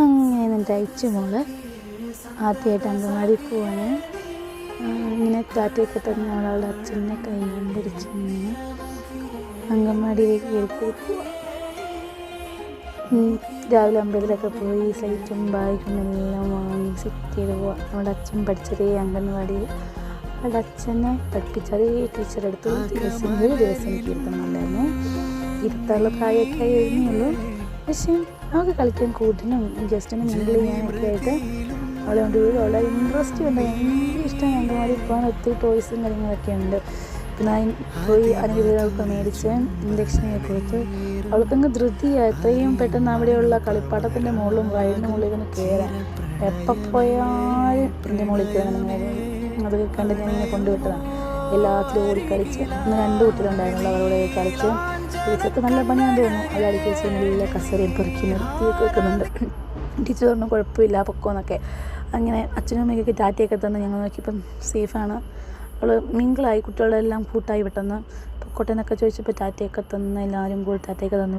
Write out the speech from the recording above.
അങ്ങനെ എൻ്റെ അയച്ചുമോള് ആദ്യമായിട്ട് അങ്കൻവാടി പോവാണ്. ഇങ്ങനെ ടാറ്റയൊക്കെ തന്നെ അവളുടെ അച്ഛനെ കൈയും പിടിച്ച് ഇങ്ങനെ അങ്കൻവാടിയിലേക്ക് കയറി പോവാം. രാവിലെ അമ്പലത്തിലൊക്കെ പോയി സ്ലൈറ്റും ബാഗും എല്ലാം വാങ്ങി സെറ്റ് ചെയ്ത് പോവാം. അവളുടെ അച്ഛൻ പഠിച്ചതേ അംഗൻവാടിയിൽ, അവളുടെ അച്ഛനെ പഠിപ്പിച്ച അതേ ടീച്ചറെടുത്ത് ഒരു ദിവസം എനിക്ക് ഇരുത്തണമല്ലായിരുന്നു. ഇരുത്താനുള്ള പ്രായമൊക്കെ ആയിരുന്നുള്ളൂ. പക്ഷേ അവൾക്ക് കളിക്കാൻ കൂട്ടിനും ജസ്റ്റിനും മിങ്കിൾ ചെയ്യാനൊക്കെ ആയിട്ട് അവളെ കൊണ്ട് പോയി. അവളുടെ ഇൻട്രസ്റ്റ് ഉണ്ട്, ഭയങ്കര ഇഷ്ടമാണ് അംഗൻവാടി പോകാൻ. ഒത്തിരി ടോയ്സും കാര്യങ്ങളൊക്കെ ഉണ്ട്. പിന്നെ പോയി അനുഗ്രഹമൊക്കെ മേടിച്ച് ഇൻഡക്ഷനൊക്കെ കൊടുത്ത് അവൾക്കങ്ങ് ധൃതിയാണ്. എത്രയും പെട്ടെന്ന് അവിടെയുള്ള കളിപ്പാട്ടത്തിൻ്റെ മുകളിലും റൈഡിൻ്റെ മുകളിൽ ഇങ്ങനെ കയറാൻ. എപ്പോൾ പോയാലും എൻ്റെ മുകളിൽ കയറാൻ ഇങ്ങനെ അത് കണ്ട് ഞാനിങ്ങനെ കൊണ്ടുവിട്ടതാണ്. എല്ലാത്തിലും ഓടിക്കളിച്ച് ഇന്ന് 2 കുട്ടികളുണ്ടായിരുന്നുള്ളൂ. അവരോട് കളിച്ച് ടീച്ചർക്ക് നല്ല പണിയാന്ന് തോന്നുന്നു. അത് അടിച്ച് വെച്ച് നല്ല കസേരയും പെറുക്കി നിർത്തിയൊക്കെ വെക്കുന്നുണ്ട്. ടീച്ചർ പറഞ്ഞു കുഴപ്പമില്ല പൊക്കോന്നൊക്കെ. അങ്ങനെ അച്ഛനും അമ്മയ്ക്കൊക്കെ ടാറ്റയൊക്കെ തന്ന് ഞങ്ങൾ നോക്കിയപ്പം സേഫാണ്. അവൾ മിങ്കിളായി, കുട്ടികളെല്ലാം കൂട്ടായി പെട്ടെന്ന് പൊക്കോട്ടെ എന്നൊക്കെ ചോദിച്ചപ്പോൾ ടാറ്റയൊക്കെ തന്ന് എല്ലാവരും കൂടി ടാറ്റയൊക്കെ തന്നു.